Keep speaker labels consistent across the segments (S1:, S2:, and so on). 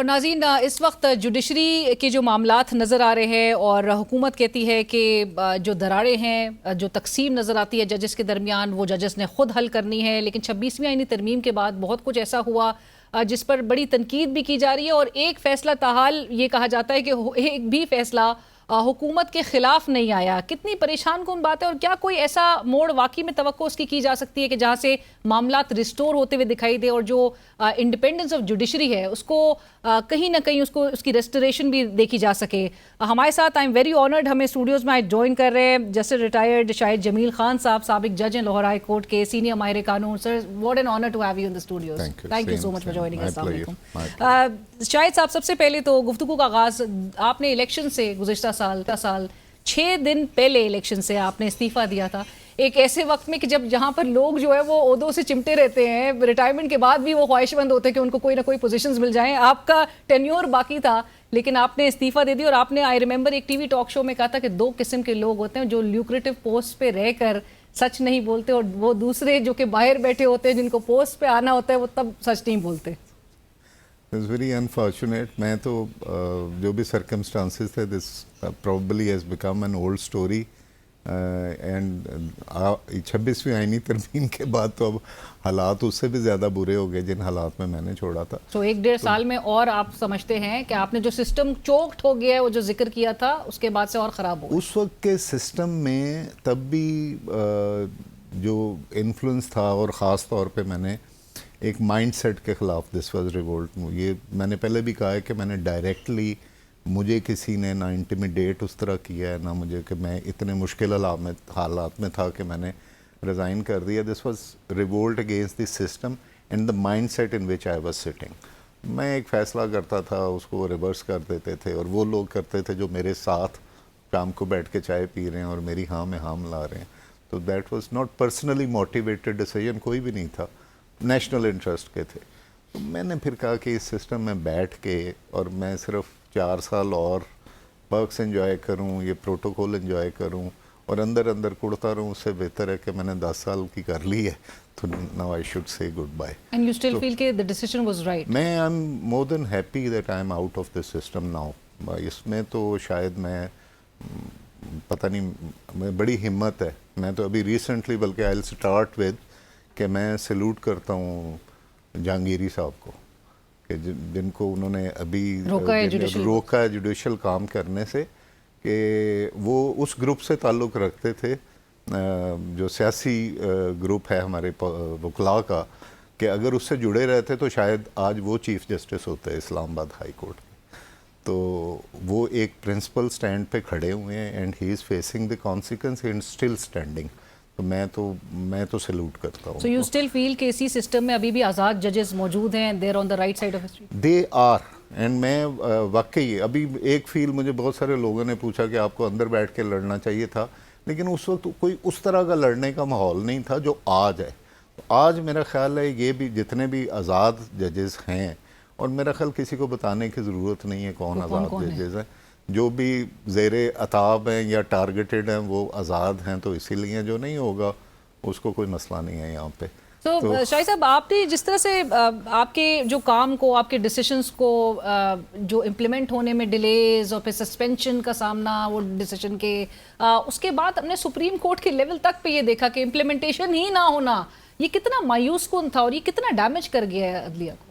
S1: اور ناظرین اس وقت جوڈیشری کے جو معاملات نظر آ رہے ہیں اور حکومت کہتی ہے کہ جو دراڑیں ہیں جو تقسیم نظر آتی ہے ججز کے درمیان وہ ججز نے خود حل کرنی ہے، لیکن 26ویں آئینی ترمیم کے بعد بہت کچھ ایسا ہوا جس پر بڑی تنقید بھی کی جا رہی ہے اور ایک فیصلہ تاحال یہ کہا جاتا ہے کہ ایک بھی فیصلہ حکومت کے خلاف نہیں آیا۔ کتنی پریشان کن بات ہے اور کیا کوئی ایسا موڑ واقعی میں توقع اس کی جا سکتی ہے کہ جہاں سے معاملات ریسٹور ہوتے ہوئے دکھائی دے اور جو انڈیپینڈنس آف جوڈیشری ہے اس کو کہیں نہ کہیں اس کی ریسٹوریشن بھی دیکھی جا سکے؟ ہمارے ساتھ آئی ایم ویری آنرڈ، ہمیں اسٹوڈیوز میں جوائن کر رہے ہیں جسٹس ریٹائرڈ شاہد جمیل خان صاحب، سابق جج ہیں لاہور ہائی کورٹ کے، سینئر ماہر قانون۔ Sir what an honour to have you in the studios, thank you so much for joining us. السلام علیکم شاہد صاحب، سب سے پہلے تو گفتگو کا آغاز آپ نے الیکشن سے گزشتہ سال 6 دن پہلے الیکشن سے آپ نے استعفیٰ دیا تھا، ایک ایسے وقت میں کہ جہاں پر لوگ جو ہے وہ عہدوں سے چمٹے رہتے ہیں، ریٹائرمنٹ کے بعد بھی وہ خواہش مند ہوتے ہیں کہ ان کو کوئی نہ کوئی پوزیشنز مل جائیں۔ آپ کا ٹینیور باقی تھا لیکن آپ نے استعفیٰ دے دی اور آپ نے آئی ریممبر ایک ٹی وی ٹاک شو میں کہا تھا کہ 2 قسم کے لوگ ہوتے ہیں جو لیوکریٹو پوسٹ پہ رہ کر سچ نہیں بولتے اور وہ دوسرے جو کہ باہر بیٹھے ہوتے ہیں جن کو پوسٹ پہ آنا ہوتا ہے وہ تب سچ نہیں بولتے۔
S2: It's very unfortunate. میں تو جو بھی circumstances تھے this probably has become an old story and 26ویں آئینی ترمیم کے بعد تو اب حالات اس سے بھی زیادہ برے ہو گئے جن حالات میں نے چھوڑا تھا۔
S1: تو 1-1.5 سال میں اور آپ سمجھتے ہیں کہ آپ نے جو سسٹم چوکٹ ہو گیا ہے وہ جو ذکر کیا تھا اس کے بعد سے اور خراب ہو گیا؟
S2: اس وقت کے سسٹم میں تب بھی جو انفلوئنس تھا اور خاص طور پہ میں نے ایک مائنڈ سیٹ کے خلاف دس واز ریولٹ۔ یہ میں نے پہلے بھی کہا ہے کہ میں نے ڈائریکٹلی مجھے کسی نے نہ انٹیمیڈیٹ اس طرح کیا ہے نہ مجھے کہ میں اتنے مشکل حالات میں تھا کہ میں نے ریزائن کر دیا۔ This was revolt against the system and the mind set in which I was sitting. میں ایک فیصلہ کرتا تھا اس کو ریورس کر دیتے تھے اور وہ لوگ کرتے تھے جو میرے ساتھ شام کو بیٹھ کے چائے پی رہے ہیں اور میری ہاں میں ہاں ملا رہے ہیں۔ تو that was not personally motivated decision, کوئی بھی نہیں تھا، نیشنل انٹرسٹ کے تھے۔ تو میں نے پھر کہا کہ اس سسٹم میں بیٹھ کے اور میں صرف 4 سال اور پرکس انجوائے کروں، یہ پروٹوکول انجوائے کروں اور اندر کڑتا رہوں، اس سے بہتر ہے کہ میں نے 10 سال کی کر لی ہے تو now I should say good bye.
S1: And you still feel کہ دی ڈیسیژن واز رائٹ؟
S2: میں I am more than happy that I am out of this system now. اس میں تو شاید میں پتہ نہیں، بڑی ہمت ہے۔ میں تو ابھی ریسنٹلی بلکہ آئی ول اسٹارٹ ود کہ میں سیلوٹ کرتا ہوں جہانگیری صاحب کو کہ جن کو انہوں نے ابھی روکا ہے جوڈیشل کام کرنے سے، کہ وہ اس گروپ سے تعلق رکھتے تھے جو سیاسی گروپ ہے ہمارے وکلاء کا، کہ اگر اس سے جڑے رہتے تو شاید آج وہ چیف جسٹس ہوتے اسلام آباد ہائی کورٹ کے۔ تو وہ ایک پرنسپل سٹینڈ پہ کھڑے ہوئے ہیں and he is facing the consequence and still standing. تو میں تو سیلوٹ کرتا ہوں۔
S1: So you still feel کہ اسی سسٹم میں ابھی بھی آزاد ججز موجود ہیں، they are on the right side of history؟
S2: They are and میں واقعی ابھی ایک فیل مجھے بہت سارے لوگوں نے پوچھا کہ آپ کو اندر بیٹھ کے لڑنا چاہیے تھا، لیکن اس وقت کوئی اس طرح کا لڑنے کا ماحول نہیں تھا جو آج ہے۔ آج میرا خیال ہے یہ بھی جتنے بھی آزاد ججز ہیں، اور میرا خیال کسی کو بتانے کی ضرورت نہیں ہے کون آزاد ججز ہیں، جو بھی زیر عتاب ہیں یا ٹارگیٹڈ ہیں وہ آزاد ہیں، تو اسی لیے جو نہیں ہوگا اس کو کوئی مسئلہ نہیں ہے یہاں پہ۔
S1: تو شاہد صاحب، آپ نے جس طرح سے آپ کے جو کام کو، آپ کے ڈیسیشنز کو جو امپلیمنٹ ہونے میں ڈیلیز اور پھر سسپینشن کا سامنا وہ ڈیسیشن کے، اس کے بعد ہم نے سپریم کورٹ کے لیول تک پہ یہ دیکھا کہ امپلیمنٹیشن ہی نہ ہونا، یہ کتنا مایوس کن تھا اور یہ کتنا ڈیمیج کر گیا ہے عدلیہ کو؟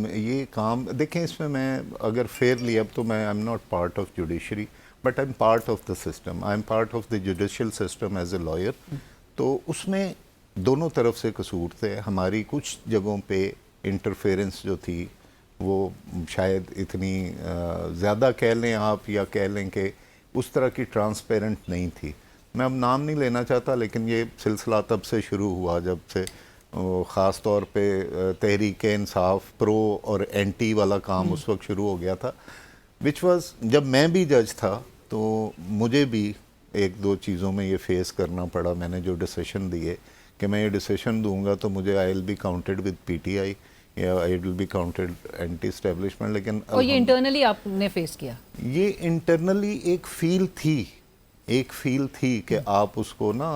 S2: یہ کام دیکھیں، اس میں اگر فیئرلی، اب تو میں I am not part of judiciary but I am part of the system, I am part of the judicial system as a lawyer. تو اس میں دونوں طرف سے قصور تھے۔ ہماری کچھ جگہوں پہ انٹرفیئرنس جو تھی وہ شاید اتنی زیادہ کہہ لیں آپ، یا کہہ لیں کہ اس طرح کی ٹرانسپیرنٹ نہیں تھی۔ میں اب نام نہیں لینا چاہتا، لیکن یہ سلسلہ تب سے شروع ہوا جب سے خاص طور پہ تحریک انصاف پرو اور اینٹی والا کام اس وقت شروع ہو گیا تھا، وچ واز جب میں بھی جج تھا تو مجھے بھی 1-2 چیزوں میں یہ فیس کرنا پڑا۔ میں نے جو ڈیسیشن دیے کہ میں یہ ڈیسیشن دوں گا تو مجھے I will be counted with P T I یا I will be counted anti establishment. لیکن
S1: اور یہ انٹرنلی آپ نے فیس کیا؟
S2: یہ انٹرنلی ایک فیل تھی کہ آپ اس کو نا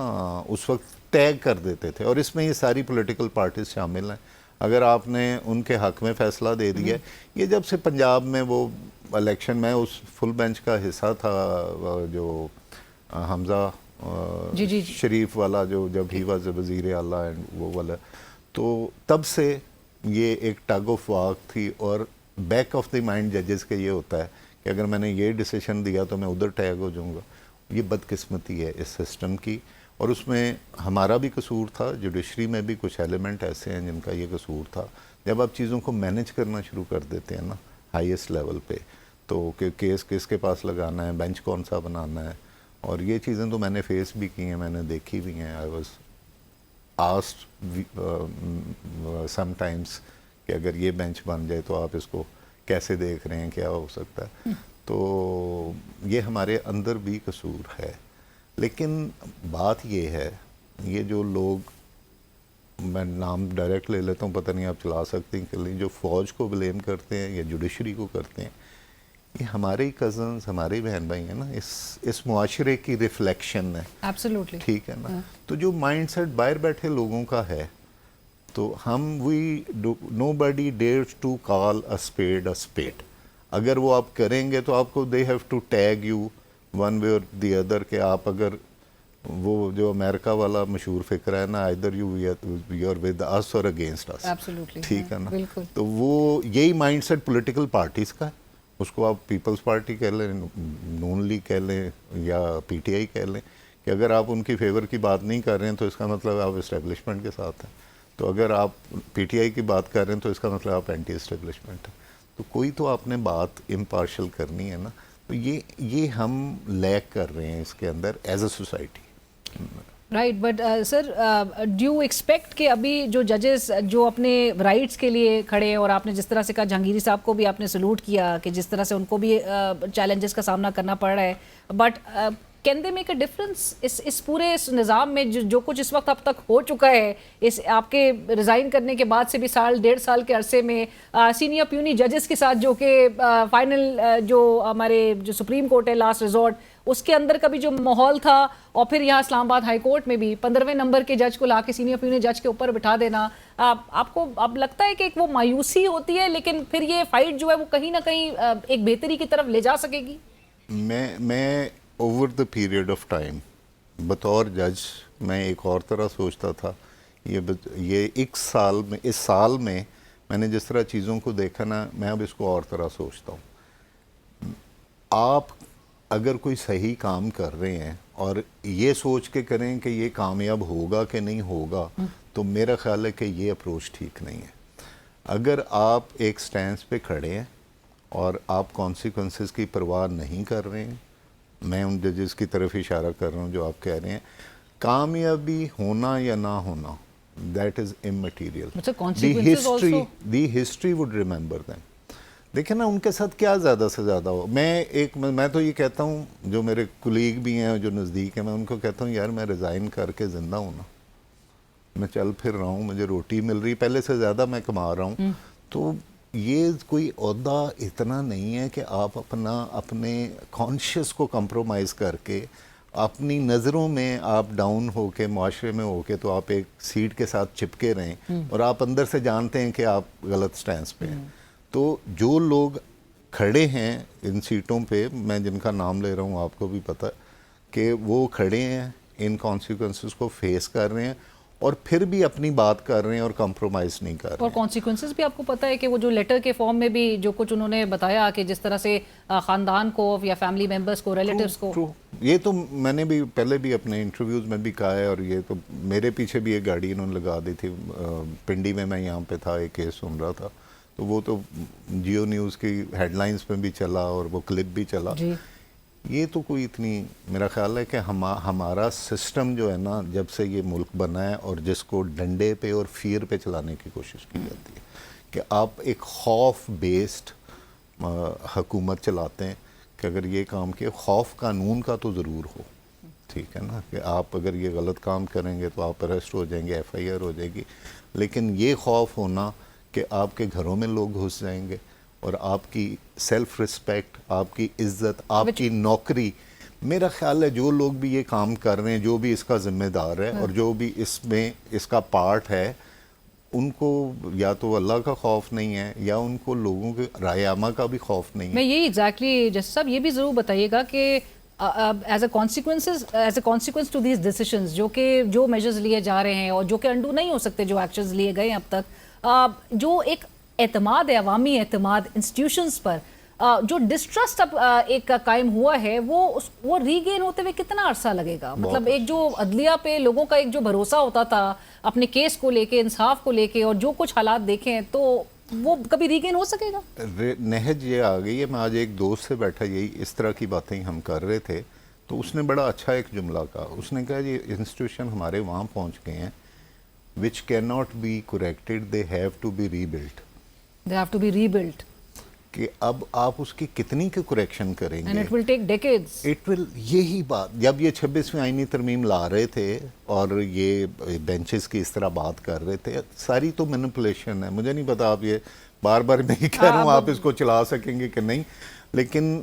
S2: اس وقت طے کر دیتے تھے، اور اس میں یہ ساری پولیٹیکل پارٹیز شامل ہیں۔ اگر آپ نے ان کے حق میں فیصلہ دے دیا. یہ جب سے پنجاب میں وہ الیکشن، میں اس فل بینچ کا حصہ تھا جو حمزہ شریف والا، جو جب ہی واز وزیر اعلیٰ اینڈ وہ والا، تو تب سے یہ ایک ٹگ آف واک تھی. اور بیک آف دی مائنڈ ججز کے یہ ہوتا ہے کہ اگر میں نے یہ ڈیسیشن دیا تو میں ادھر ٹیگ ہو جاؤں گا. یہ بدقسمتی ہے اس سسٹم کی، اور اس میں ہمارا بھی قصور تھا. جوڈیشری میں بھی کچھ ایلیمنٹ ایسے ہیں جن کا یہ قصور تھا. جب آپ چیزوں کو مینج کرنا شروع کر دیتے ہیں نا ہائیسٹ لیول پہ، تو کہ کیس کس کے پاس لگانا ہے، بینچ کون سا بنانا ہے، اور یہ چیزیں تو میں نے فیس بھی کی ہیں، میں نے دیکھی بھی ہیں. I was asked some times کہ اگر یہ بینچ بن جائے تو آپ اس کو کیسے دیکھ رہے ہیں، کیا ہو سکتا ہے. تو یہ ہمارے اندر بھی قصور ہے. لیکن بات یہ ہے، یہ جو لوگ، میں نام ڈائریکٹ لے لیتا ہوں، پتہ نہیں آپ چلا سکتے ہیں کہ نہیں، جو فوج کو بلیم کرتے ہیں یا جوڈیشری کو کرتے ہیں، یہ ہمارے کزنز، ہمارے بہن بھائی ہیں نا. اس معاشرے کی ریفلیکشن ہے.
S1: ایبسلیوٹلی.
S2: ٹھیک ہے نا. تو جو مائنڈ سیٹ باہر بیٹھے لوگوں کا ہے، تو nobody dares to call a spade a spade. اگر وہ آپ کریں گے تو آپ کو they have to tag you one way اور دی ادر، کہ آپ اگر وہ جو امریکہ والا مشہور فکر ہے نا، either you are with us or against اس. ٹھیک ہے نا. تو وہ یہی مائنڈ سیٹ پولیٹیکل پارٹیز کا ہے. اس کو آپ پیپلز پارٹی کہہ لیں، نون لیگ کہہ لیں، یا پی ٹی آئی کہہ لیں، کہ اگر آپ ان کی فیور کی بات نہیں کر رہے ہیں تو اس کا مطلب آپ اسٹیبلشمنٹ کے ساتھ ہیں. تو اگر آپ پی ٹی آئی کی بات کر رہے ہیں تو اس کا مطلب آپ اینٹی اسٹیبلشمنٹ ہیں. تو کوئی تو آپ نے بات امپارشل کرنی ہے نا. تو یہ ہم لیک کر رہے ہیں اس کے اندر as a society.
S1: Right. But sir, do you expect کہ ابھی جو ججز جو اپنے رائٹس کے لیے کھڑے ہیں، اور آپ نے جس طرح سے کہا جہانگیری صاحب کو بھی آپ نے سلوٹ کیا کہ جس طرح سے ان کو بھی چیلنجز کا سامنا کرنا پڑ رہا ہے، but can they make a difference اس پورے اس نظام میں جو کچھ اس وقت اب تک ہو چکا ہے؟ اس آپ کے ریزائن کرنے کے بعد سے بھی سال ڈیڑھ سال کے عرصے میں سینئر پیونی ججز کے ساتھ، جو کہ فائنل جو ہمارے جو سپریم کورٹ ہے لاسٹ ریزورٹ، اس کے اندر کا بھی جو ماحول تھا، اور پھر یہاں اسلام آباد ہائی کورٹ میں بھی 15ویں نمبر کے جج کو لا کے سینئر پیونی جج کے اوپر بٹھا دینا، آپ کو اب لگتا ہے کہ ایک وہ مایوسی ہوتی ہے، لیکن پھر یہ فائٹ جو ہے وہ کہیں نہ کہیں ایک بہتری کی طرف لے جا سکے گی؟
S2: میں over the period of time بطور جج میں ایک اور طرح سوچتا تھا. یہ ایک سال میں، اس سال میں نے جس طرح چیزوں کو دیکھا نا، میں اب اس کو اور طرح سوچتا ہوں. آپ اگر کوئی صحیح کام کر رہے ہیں اور یہ سوچ کے کریں کہ یہ کامیاب ہوگا کہ نہیں ہوگا، تو میرا خیال ہے کہ یہ اپروچ ٹھیک نہیں ہے. اگر آپ ایک سٹینس پہ کھڑے ہیں اور آپ کانسیکوینسز کی پرواہ نہیں کر رہے ہیں، میں ان ججز کی طرف اشارہ کر رہا ہوں جو آپ کہہ رہے ہیں، کامیابی ہونا یا نہ ہونا that is immaterial. The history would remember them. دیکھیں نا ان کے ساتھ کیا زیادہ سے زیادہ ہو. میں تو یہ کہتا ہوں، جو میرے کولیگ بھی ہیں جو نزدیک ہیں، میں ان کو کہتا ہوں یار میں ریزائن کر کے زندہ ہوں نا، میں چل پھر رہا ہوں، مجھے روٹی مل رہی، پہلے سے زیادہ میں کما رہا ہوں. تو یہ کوئی عہدہ اتنا نہیں ہے کہ آپ اپنے کانشیس کو کمپرومائز کر کے، اپنی نظروں میں آپ ڈاؤن ہو کے، معاشرے میں ہو کے، تو آپ ایک سیٹ کے ساتھ چپکے رہیں اور آپ اندر سے جانتے ہیں کہ آپ غلط سٹینس پہ ہیں. تو جو لوگ کھڑے ہیں ان سیٹوں پہ، میں جن کا نام لے رہا ہوں آپ کو بھی پتہ کہ وہ کھڑے ہیں، ان کانسیکوینسز کو فیس کر رہے ہیں، اور پھر بھی اپنی بات کر رہے ہیں اور کمپرومائز نہیں کر رہے ہیں.
S1: اور کانسیکوینسز بھی آپ کو پتہ ہے کہ وہ جو لیٹر کے فارم میں بھی جو کچھ انہوں نے بتایا کہ جس طرح سے خاندان کو یا فیملی ممبرز کو، ریلیٹیوز کو،
S2: یہ تو میں نے بھی پہلے بھی اپنے انٹرویوز میں بھی کہا ہے. اور یہ تو میرے پیچھے بھی ایک گاڑی انہوں نے لگا دی تھی پنڈی میں یہاں پہ تھا، ایک کیس سن رہا تھا، تو وہ تو جیو نیوز کی ہیڈ لائنز میں بھی چلا اور وہ کلپ بھی چلا. یہ تو کوئی اتنی، میرا خیال ہے کہ ہمارا سسٹم جو ہے نا، جب سے یہ ملک بنا ہے، اور جس کو ڈنڈے پہ اور فیئر پہ چلانے کی کوشش کی جاتی ہے، کہ آپ ایک خوف بیسڈ حکومت چلاتے ہیں کہ اگر یہ کام کیا، خوف قانون کا تو ضرور ہو. ٹھیک ہے نا، کہ آپ اگر یہ غلط کام کریں گے تو آپ اریسٹ ہو جائیں گے، ایف آئی آر ہو جائے گی. لیکن یہ خوف ہونا کہ آپ کے گھروں میں لوگ گھس جائیں گے، اور آپ کی سیلف رسپیکٹ، آپ کی عزت، آپ کی نوکری، میرا خیال ہے جو لوگ بھی یہ کام کر رہے ہیں، جو بھی اس کا ذمہ دار ہے اور جو بھی اس میں اس کا پارٹ ہے، ان کو یا تو اللہ کا خوف نہیں ہے یا ان کو لوگوں کے رائے عامہ کا بھی خوف نہیں ہے.
S1: میں یہی ایگزیکٹلی جس صاحب یہ بھی ضرور بتائیے گا کہ as a consequence to these decisions جو میجرز لیے جا رہے ہیں اور جو کہ انڈو نہیں ہو سکتے جو ایکشنز لیے گئے اب تک, جو ایک اعتماد ہے, عوامی اعتماد انسٹیٹیوشنز پر, جو ڈسٹرسٹ اب ایک قائم ہوا ہے, وہ ری گین ہوتے ہوئے کتنا عرصہ لگے گا؟ مطلب ایک جو عدلیہ پہ لوگوں کا ایک جو بھروسہ ہوتا تھا اپنے کیس کو لے کے, انصاف کو لے کے, اور جو کچھ حالات دیکھیں تو وہ کبھی ری گین ہو سکے گا؟
S2: نہج یہ آ گئی ہے. میں آج ایک دوست سے بیٹھا یہی اس طرح کی باتیں ہم کر رہے تھے تو اس نے بڑا اچھا ایک جملہ کہا. اس نے کہا یہ انسٹیٹیوشن ہمارے وہاں پہنچ گئے ہیں which cannot be corrected, they have to be rebuilt.
S1: They have to be rebuilt.
S2: کہ اب آپ اس کی کتنی کی کریکشن کریں گے.
S1: And it will take decades.
S2: It will, یہی بات جب یہ 26ویں آئینی ترمیم لا رہے تھے اور یہ بینچز کی اس طرح بات کر رہے تھے, ساری تو مینپولیشن ہے. مجھے نہیں پتا آپ یہ بار بار میں ہی کہہ رہا ہوں آپ اس کو چلا سکیں گے کہ نہیں, لیکن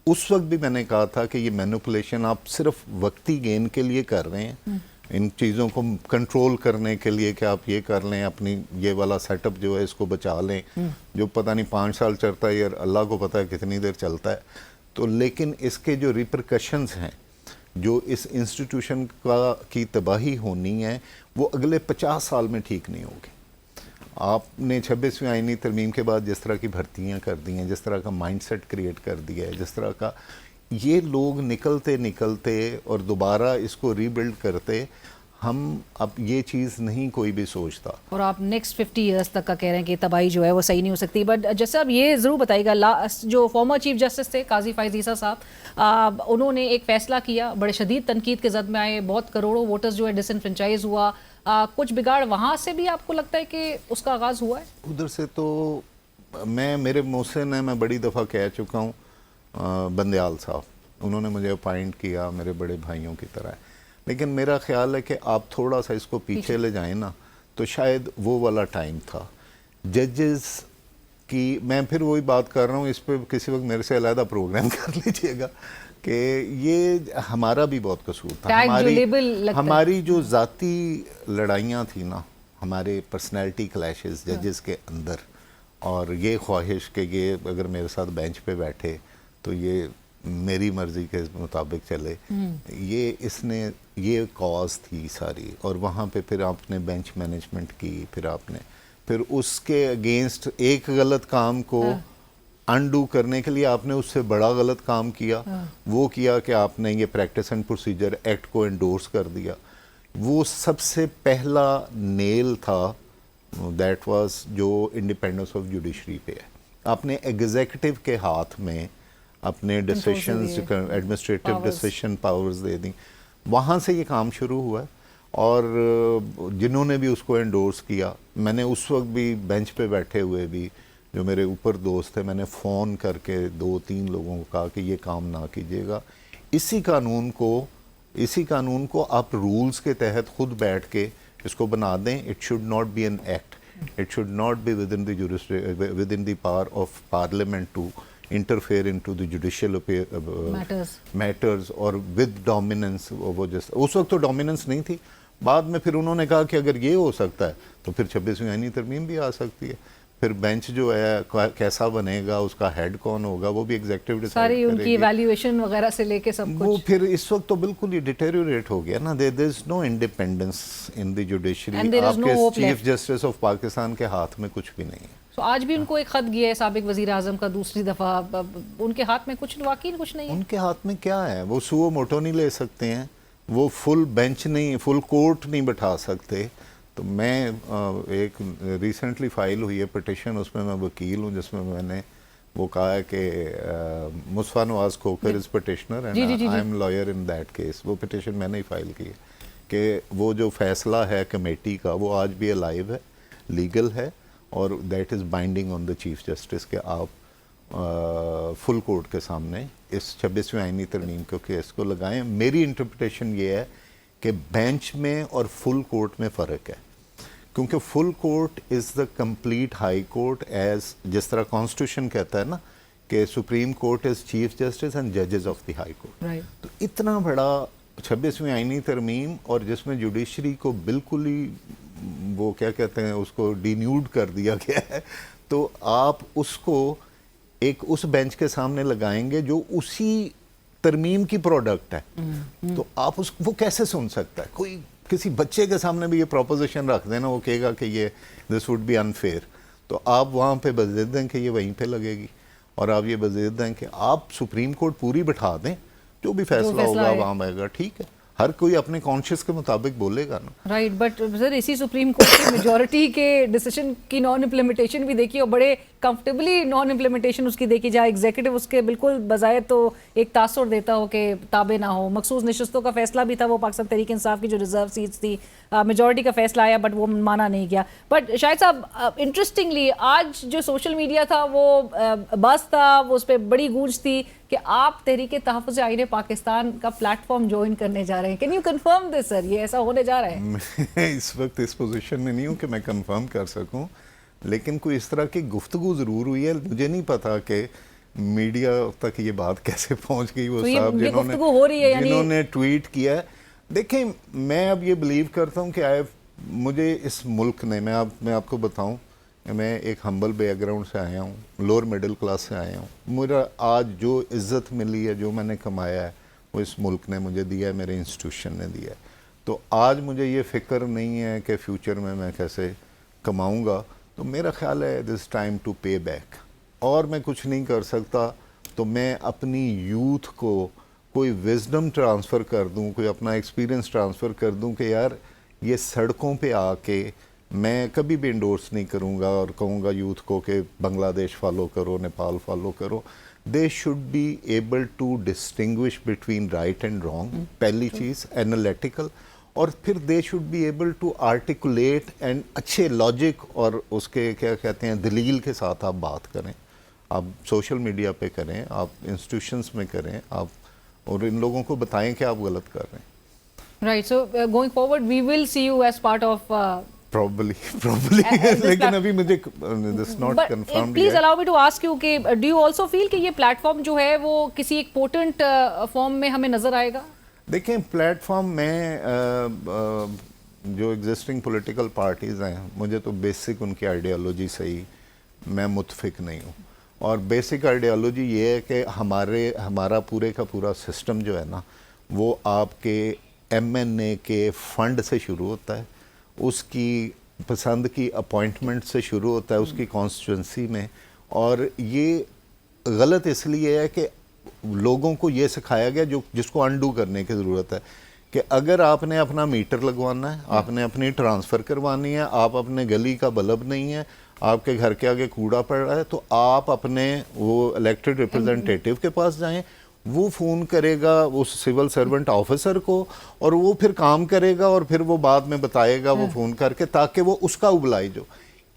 S2: اس وقت بھی میں نے کہا تھا کہ یہ مینپولیشن آپ صرف وقتی گین کے لیے کر رہے ہیں, ان چیزوں کو کنٹرول کرنے کے لیے کہ آپ یہ کر لیں, اپنی یہ والا سیٹ اپ جو ہے اس کو بچا لیں, جو پتہ نہیں 5 سال چلتا ہے یا اللہ کو پتہ ہے کتنی دیر چلتا ہے. تو لیکن اس کے جو ریپرکشنز ہیں, جو اس انسٹیٹیوشن کی تباہی ہونی ہے, وہ اگلے 50 سال میں ٹھیک نہیں ہوگی. آپ نے 26ویں آئینی ترمیم کے بعد جس طرح کی بھرتیاں کر دی ہیں, جس طرح کا مائنڈ سیٹ کریٹ کر دیا ہے, جس طرح کا یہ لوگ نکلتے اور دوبارہ اس کو ری بلڈ کرتے, ہم اب یہ چیز نہیں کوئی بھی سوچتا.
S1: اور آپ نیکسٹ 50 ایئرس تک کا کہہ رہے ہیں کہ تباہی جو ہے وہ صحیح نہیں ہو سکتی. بٹ جیسے آپ یہ ضرور بتائیے گا, جو فارمر چیف جسٹس تھے قاضی فائز عیسیٰ صاحب, انہوں نے ایک فیصلہ کیا, بڑے شدید تنقید کے زد میں آئے, بہت کروڑوں ووٹرز جو ہے ڈس انفرینچائز ہوا, کچھ بگاڑ وہاں سے بھی آپ کو لگتا ہے کہ اس کا آغاز ہوا ہے؟
S2: ادھر سے تو میرے محسن ہے, میں بڑی دفعہ کہہ چکا ہوں, بندیال صاحب انہوں نے مجھے اپائنٹ کیا, میرے بڑے بھائیوں کی طرح ہے, لیکن میرا خیال ہے کہ آپ تھوڑا سا اس کو پیچھے لے جائیں نا, تو شاید وہ والا ٹائم تھا ججز کی. میں پھر وہی بات کر رہا ہوں, اس پہ کسی وقت میرے سے علیحدہ پروگرام کر لیجئے گا, کہ یہ ہمارا بھی بہت قصور تھا. ہماری جو ذاتی لڑائیاں تھیں نا, ہمارے پرسنالٹی کلیشز ججز کے اندر, اور یہ خواہش کہ یہ اگر میرے ساتھ بینچ پہ بیٹھے تو یہ میری مرضی کے مطابق چلے, یہ کاز تھی ساری. اور وہاں پہ پھر آپ نے بینچ مینجمنٹ کی, پھر اس کے اگینسٹ ایک غلط کام کو انڈو کرنے کے لیے آپ نے اس سے بڑا غلط کام کیا, وہ کیا کہ آپ نے یہ پریکٹس اینڈ پروسیجر ایکٹ کو انڈورس کر دیا. وہ سب سے پہلا نیل تھا, دیٹ واز جو انڈیپینڈنس آف جوڈیشری پہ ہے. آپ نے ایگزیکٹو کے ہاتھ میں اپنے ڈیسیشنز, ایڈمنسٹریٹو ڈیسیشن پاورز دے دیں. وہاں سے یہ کام شروع ہوا ہے, اور جنہوں نے بھی اس کو انڈورس کیا, میں نے اس وقت بھی بینچ پہ بیٹھے ہوئے بھی جو میرے اوپر دوست تھے, میں نے فون کر کے 2-3 لوگوں کو کہا کہ یہ کام نہ کیجیے گا. اسی قانون کو آپ رولز کے تحت خود بیٹھ کے اس کو بنا دیں. It should not be an act, it should not be within the power of parliament to interfere into the judicial matters اور with dominance. وہ جیسا اس وقت تو ڈومیننس نہیں تھی, بعد میں پھر انہوں نے کہا کہ اگر یہ ہو سکتا ہے تو پھر 26ویں آئینی ترمیم بھی آ سکتی ہے. پھر بینچ جو ہے کیسا بنے گا, اس کا ہیڈ کون ہوگا, وہ بھی ایگزیکٹو ڈیسائیڈ کرے گی.
S1: ساری ان کی ایویلیویشن وغیرہ سے لے کے سب کچھ
S2: وہ پھر اس وقت تو بالکل ہی ڈیٹیریوریٹ ہو گیا نا. there is no independence in the judiciary. آپ کے چیف جسٹس آف پاکستان کے ہاتھ میں کچھ بھی نہیں ہے.
S1: تو آج بھی ان کو ایک خط گیا ہے سابق وزیر اعظم کا دوسری دفعہ, ان کے ہاتھ میں کچھ واقعی کچھ نہیں ہے. ان
S2: کے ہاتھ میں کیا ہے, وہ سو موٹو نہیں لے سکتے ہیں, وہ فل بینچ نہیں, فل کورٹ نہیں بٹھا سکتے. تو میں ایک ریسنٹلی فائل ہوئی ہے پٹیشن, اس میں وکیل ہوں, جس میں میں نے وہ کہا ہے کہ Mustafa Nawaz Khokhar is petitioner and I am lawyer in that case. وہ پٹیشن میں نے ہی فائل کی ہے کہ وہ جو فیصلہ ہے کمیٹی کا وہ آج بھی الائیو ہے, لیگل ہے, اور that is binding on the chief justice کہ آپ فل کورٹ کے سامنے اس 26ویں آئینی ترمیم کے کیس کو لگائیں. میری انٹرپریٹیشن یہ ہے کہ بینچ میں اور فل کورٹ میں فرق ہے, کیونکہ full court is the complete high court, as جس طرح کانسٹیٹیوشن کہتا ہے نا کہ supreme court is chief justice and ججز آف دی ہائی کورٹ. تو اتنا بڑا 26ویں آئینی ترمیم, اور جس میں جوڈیشری کو بالکل ہی وہ کیا کہتے ہیں اس کو ڈینیوڈ کر دیا گیا ہے، تو آپ اس کو ایک اس بینچ کے سامنے لگائیں گے جو اسی ترمیم کی پروڈکٹ ہے، تو آپ وہ کیسے سن سکتا ہے؟ کوئی کسی بچے کے سامنے بھی یہ پروپوزیشن رکھ دینا، وہ کہے گا کہ یہ دس وڈ بی انفیئر، تو آپ وہاں پہ بزید دیں کہ یہ وہیں پہ لگے گی، اور آپ یہ بزید دیں کہ آپ سپریم کورٹ پوری بٹھا دیں، جو بھی فیصلہ ہوگا وہاں آئے گا، ٹھیک ہے، ہر کوئی اپنے کانشیس کے مطابق بولے گا نا۔
S1: رائٹ، بٹ سر اسی سپریم کورٹ کی میجورٹی کے ڈیسیشن کی نان امپلیمنٹیشن بھی دیکھی، اور بڑے کمفرٹیبلی نان امپلیمنٹیشن اس کی دیکھی جائے، ایگزیکٹو اس کے بالکل بظاہر تو ایک تاثر دیتا ہو کہ تابع نہ ہو۔ مخصوص نشستوں کا فیصلہ بھی تھا، وہ پاکستان تحریک انصاف کی جو ریزرو سیٹس تھی، میجورٹی کا فیصلہ آیا بٹ وہ مانا نہیں گیا۔ بٹ شاہد صاحب انٹرسٹنگلی آج جو سوشل میڈیا تھا وہ بس تھا، وہ اس پہ بڑی گونج تھی کہ آپ تحریک تحفظ آئین پاکستان کا پلیٹ فارم جوائن کرنے جا رہے ہیں۔ کین یو کنفرم دس سر، یہ ایسا ہونے جا رہا ہے؟
S2: میں اس وقت اس پوزیشن میں نہیں ہوں کہ میں کنفرم کر سکوں، لیکن کوئی اس طرح کی گفتگو ضرور ہوئی ہے۔ مجھے نہیں پتا کہ میڈیا تک یہ بات کیسے پہنچ گئی، وہ صاحب جنہوں نے ٹویٹ کیا ہے۔ دیکھیں، میں اب یہ بلیو کرتا ہوں کہ مجھے اس ملک نے، میں آپ کو بتاؤں کہ میں ایک ہمبل بیک گراؤنڈ سے آیا ہوں، لوور مڈل کلاس سے آیا ہوں، میرا آج جو عزت ملی ہے، جو میں نے کمایا ہے، وہ اس ملک نے مجھے دیا ہے، میرے انسٹیٹیوشن نے دیا ہے۔ تو آج مجھے یہ فکر نہیں ہے کہ فیوچر میں کیسے کماؤں گا، تو میرا خیال ہے this time to pay back, اور میں کچھ نہیں کر سکتا تو میں اپنی یوتھ کو کوئی وزڈم ٹرانسفر کر دوں، کوئی اپنا ایکسپیرینس ٹرانسفر کر دوں کہ یار یہ سڑکوں پہ آ کے میں کبھی بھی انڈورس نہیں کروں گا اور کہوں گا یوتھ کو کہ بنگلہ دیش فالو کرو، نیپال فالو کرو۔ They should be able to distinguish between right and wrong, پہلی چیز انالیٹیکل، اور پھر they should be able to articulate and اچھے لاجک اور اس کے کیا کہتے ہیں دلیل کے ساتھ آپ بات کریں۔ آپ سوشل میڈیا پہ کریں، آپ انسٹیٹیوشنس میں کریں، آپ اور ان لوگوں کو بتائیں کہ آپ غلط کر رہے ہیں۔
S1: Right, so going forward we will see you as part of
S2: probably لیکن ابھی مجھے this not confirmed
S1: please allow me to ask you کہ do you also feel کہ یہ پلیٹ فارم جو ہے وہ کسی ایک پوٹنٹ فارم میں ہمیں نظر آئے گا؟
S2: دیکھیں، پلیٹ فارم میں جو ایگزسٹنگ پولیٹیکل پارٹیز ہیں، مجھے تو بیسک ان کی آئیڈیالوجی سے ہی میں متفق نہیں ہوں، اور بیسک آئیڈیالوجی یہ ہے کہ ہمارا پورے کا پورا سسٹم جو ہے نا، وہ آپ کے ایم این اے کے فنڈ سے شروع ہوتا ہے، اس کی پسند کی اپوائنٹمنٹ سے شروع ہوتا ہے، اس کی کانسٹیٹوئنسی میں، اور یہ غلط اس لیے ہے کہ لوگوں کو یہ سکھایا گیا جس کو انڈو کرنے کی ضرورت ہے کہ اگر آپ نے اپنا میٹر لگوانا ہے، آپ نے اپنی ٹرانسفر کروانی ہے، آپ اپنے گلی کا بلب نہیں ہے، آپ کے گھر کے آگے کوڑا پڑ رہا ہے، تو آپ اپنے وہ الیکٹڈ ریپرزنٹیٹیو کے پاس جائیں، وہ فون کرے گا اس سول سرونٹ آفیسر کو، اور وہ پھر کام کرے گا، اور پھر وہ بعد میں بتائے گا وہ فون کر کے، تاکہ وہ اس کا ابلاج ہو۔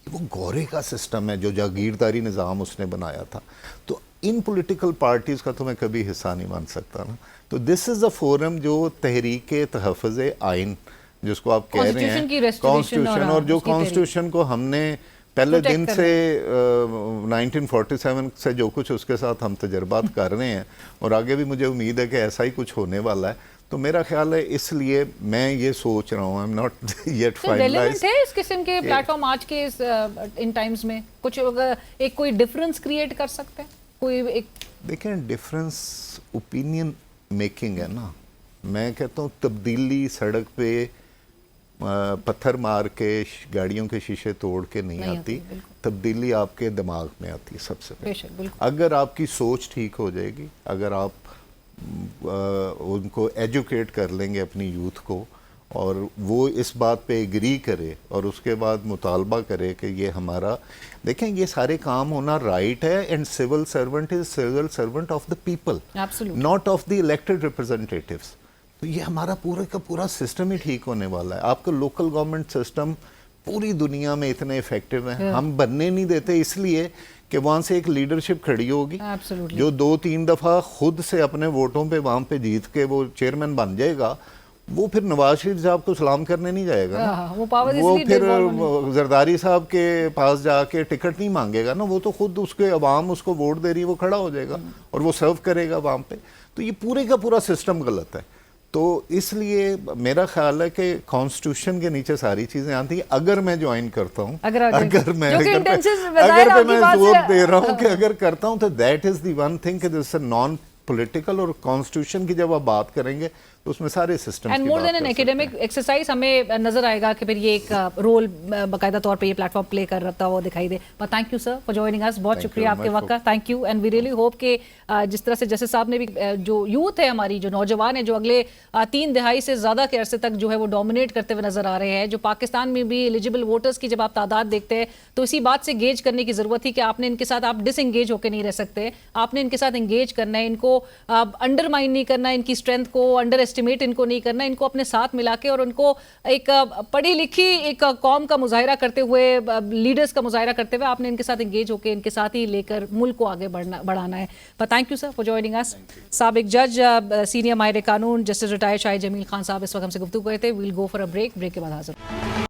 S2: وہ گورے کا سسٹم ہے جو جاگیرداری نظام اس نے بنایا تھا، تو ان پولیٹیکل پارٹیز کا تو میں کبھی حصہ نہیں بن سکتا نا۔ تو دس از اے فورم جو تحریک تحفظ آئین جس کو آپ کہہ رہے ہیں، کانسٹیٹیوشن، اور جو کانسٹیٹیوشن کو ہم نے پہلے دن سے 1947 سے جو کچھ اس کے ساتھ ہم تجربات کر رہے ہیں، اور آگے بھی مجھے امید ہے کہ ایسا ہی کچھ ہونے والا ہے، تو میرا خیال ہے اس لیے میں یہ سوچ رہا ہوں، I'm not yet finalized۔
S1: Relevant ہے اس قسم کے پلیٹ فارم آج کے ان ٹائمز میں؟ کچھ ایک کوئی ڈفرنس کریٹ کر سکتے ہیں کوئی ایک؟
S2: دیکھیں، ڈفرنس اوپینین میکنگ ہے نا، میں کہتا ہوں تبدیلی سڑک پہ پتھر مار کے گاڑیوں کے شیشے توڑ کے نہیں آتی، تبدیلی آپ کے دماغ میں آتی ہے سب سے پہلے۔ اگر آپ کی سوچ ٹھیک ہو جائے گی، اگر آپ ان کو ایجوکیٹ کر لیں گے اپنی یوتھ کو، اور وہ اس بات پہ ایگری کرے اور اس کے بعد مطالبہ کرے کہ یہ ہمارا، دیکھیں یہ سارے کام ہونا رائٹ ہے، and civil servant is civil servant of the people, not of the elected representatives. تو یہ ہمارا پورے کا پورا سسٹم ہی ٹھیک ہونے والا ہے۔ آپ کا لوکل گورنمنٹ سسٹم پوری دنیا میں اتنے ایفیکٹو ہیں، ہم بننے نہیں دیتے اس لیے کہ وہاں سے ایک لیڈرشپ کھڑی ہوگی جو 2-3 دفعہ خود سے اپنے ووٹوں پہ وہاں پہ جیت کے وہ چیئرمین بن جائے گا، وہ پھر نواز شریف صاحب کو سلام کرنے نہیں جائے گا، وہ پھر زرداری صاحب کے پاس جا کے ٹکٹ نہیں مانگے گا نا، وہ تو خود اس کے عوام اس کو ووٹ دے رہی ہے، وہ کھڑا ہو جائے گا اور وہ سرو کرے گا وہاں پہ۔ تو یہ پورے کا پورا سسٹم غلط ہے۔ تو اس لیے میرا خیال ہے کہ کانسٹیٹیوشن کے نیچے ساری چیزیں آتی ہیں. اگر میں جوائن کرتا ہوں, اگر میں زور دے رہا ہوں کہ اگر کرتا ہوں, تو that is the one thing کہ دس اے نان پولیٹیکل, اور کانسٹیٹیوشن کی جب آپ بات کریں گے تو اس میں سارے system
S1: and more than an academic exercise ہمیں نظر آئے گا کہ پھر یہ ایک رول باقاعدہ طور پہ یہ پلیٹ فارم پلے کر رہتا ہوا دکھائی دے. But thank you sir for joining us, بہت شکریہ آپ کے وقت کا, thank you. And we really hope کہ جس طرح سے جیسے صاحب نے بھی جو یوتھ ہے ہماری, جو نوجوان ہیں, جو اگلے 3 دہائی سے زیادہ کے عرصے تک جو ہے وہ ڈومینیٹ کرتے ہوئے نظر آ رہے ہیں, جو پاکستان میں بھی ایلیجیبل ووٹرز کی جب آپ تعداد دیکھتے ہیں تو اسی بات سے گیج کرنے کی ضرورت تھی کہ آپ نے ان کے ساتھ, آپ ڈس انگیج ہو کے نہیں رہ سکتے, آپ نے ان کے ساتھ انگیج کرنا ہے, ان کو انڈر مائن نہیں کرنا, ان کی اسٹرینتھ کو انڈر ایسٹیمیٹ ان کو نہیں کرنا, ان کو اپنے ساتھ ملا کے اور ان کو ایک پڑھی لکھی ایک قوم کا مظاہرہ کرتے ہوئے, لیڈرز کا مظاہرہ کرتے ہوئے آپ نے ان کے ساتھ انگیج ہو کے ان کے ساتھ ہی لے کر ملک کو آگے بڑھانا ہے. But thank you sir for joining us. سابق جج, سینئر ماہر قانون جسٹس ریٹائر شاہد جمیل خان صاحب اس وقت ہم سے گفتگو کرتے. Well go for a break کے بعد حاضر.